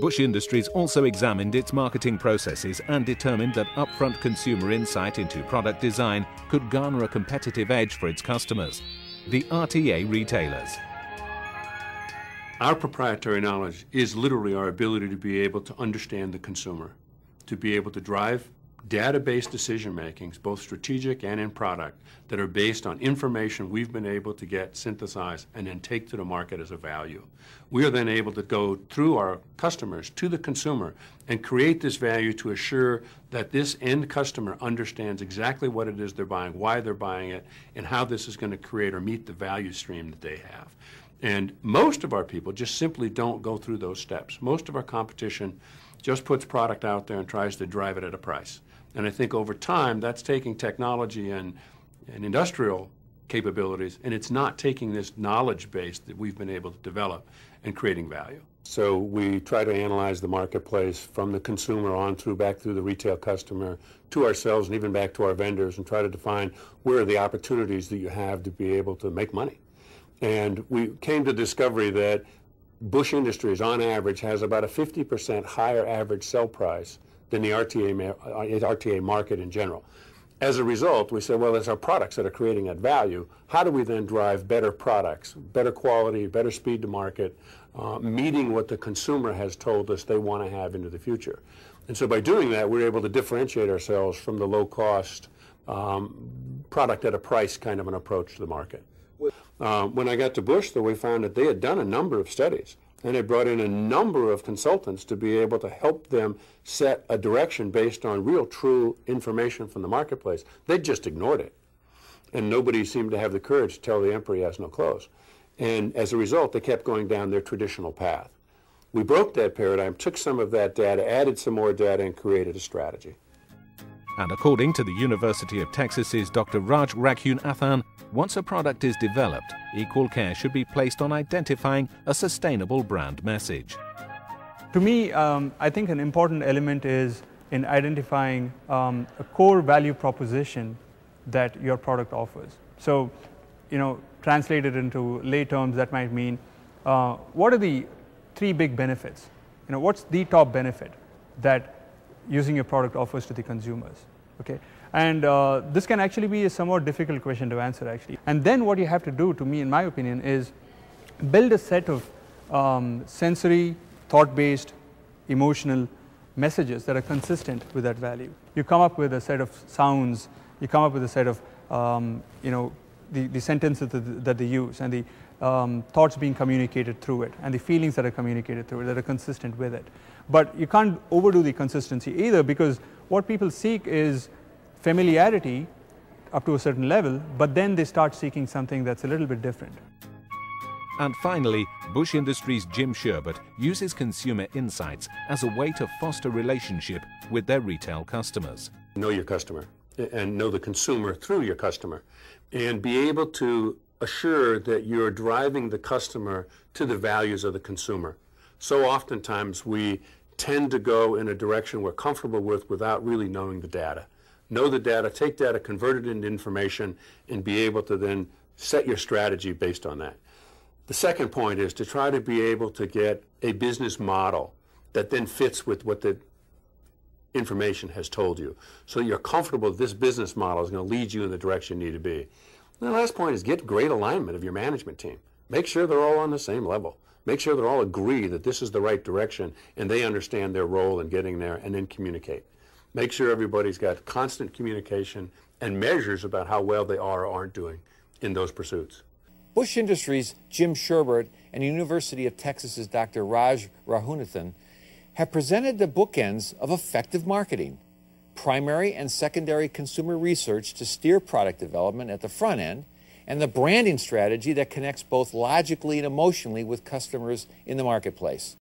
Bush Industries also examined its marketing processes and determined that upfront consumer insight into product design could garner a competitive edge for its customers, the RTA retailers. Our proprietary knowledge is literally our ability to be able to understand the consumer, to be able to drive data-based decision-makings, both strategic and in product, that are based on information we've been able to get synthesized and then take to the market as a value. We are then able to go through our customers to the consumer and create this value to assure that this end customer understands exactly what it is they're buying, why they're buying it, and how this is going to create or meet the value stream that they have. And most of our people just simply don't go through those steps. Most of our competition just puts product out there and tries to drive it at a price. And I think over time, that's taking technology and industrial capabilities, and it's not taking this knowledge base that we've been able to develop and creating value. So we try to analyze the marketplace from the consumer on through, back through the retail customer, to ourselves and even back to our vendors, and try to define where are the opportunities that you have to be able to make money. And we came to the discovery that Bush Industries, on average, has about a 50% higher average sell price than the RTA market in general. As a result, we said, well, it's our products that are creating that value. How do we then drive better products, better quality, better speed to market, meeting what the consumer has told us they want to have into the future? And so by doing that, we're able to differentiate ourselves from the low-cost product at a price kind of an approach to the market. When I got to Bush, though, we found that they had done a number of studies, and they brought in a number of consultants to be able to help them set a direction based on real, true information from the marketplace. They just ignored it, and nobody seemed to have the courage to tell the emperor he has no clothes. And as a result, they kept going down their traditional path. We broke that paradigm, took some of that data, added some more data, and created a strategy. And according to the University of Texas's Dr. Raj Raghunathan, once a product is developed, equal care should be placed on identifying a sustainable brand message. To me, I think an important element is in identifying a core value proposition that your product offers. So, translated into lay terms, that might mean what are the three big benefits? What's the top benefit that using your product offers to the consumers? Okay, and this can actually be a somewhat difficult question to answer, actually. And then what you have to do, to me, in my opinion, is build a set of sensory, thought-based, emotional messages that are consistent with that value. You come up with a set of sounds, you come up with a set of the sentences that they use, and the thoughts being communicated through it, and the feelings that are communicated through it that are consistent with it. But you can't overdo the consistency either, because what people seek is familiarity up to a certain level, but then they start seeking something that's a little bit different. And finally, Bush Industries' Jim Sherbert uses consumer insights as a way to foster relationship with their retail customers. Know your customer and know the consumer through your customer, and be able to assure that you're driving the customer to the values of the consumer. So oftentimes we tend to go in a direction we're comfortable with without really knowing the data. Know the data, take data, convert it into information, and be able to then set your strategy based on that. The second point is to try to be able to get a business model that then fits with what the information has told you, so you're comfortable that this business model is going to lead you in the direction you need to be. And the last point is get great alignment of your management team. Make sure they're all on the same level. Make sure they all agree that this is the right direction and they understand their role in getting there, and then communicate. Make sure everybody's got constant communication and measures about how well they are or aren't doing in those pursuits. Bush Industries' Jim Sherbert and University of Texas's Dr. Raj Raghunathan have presented the bookends of effective marketing, primary and secondary consumer research to steer product development at the front end, and the branding strategy that connects both logically and emotionally with customers in the marketplace.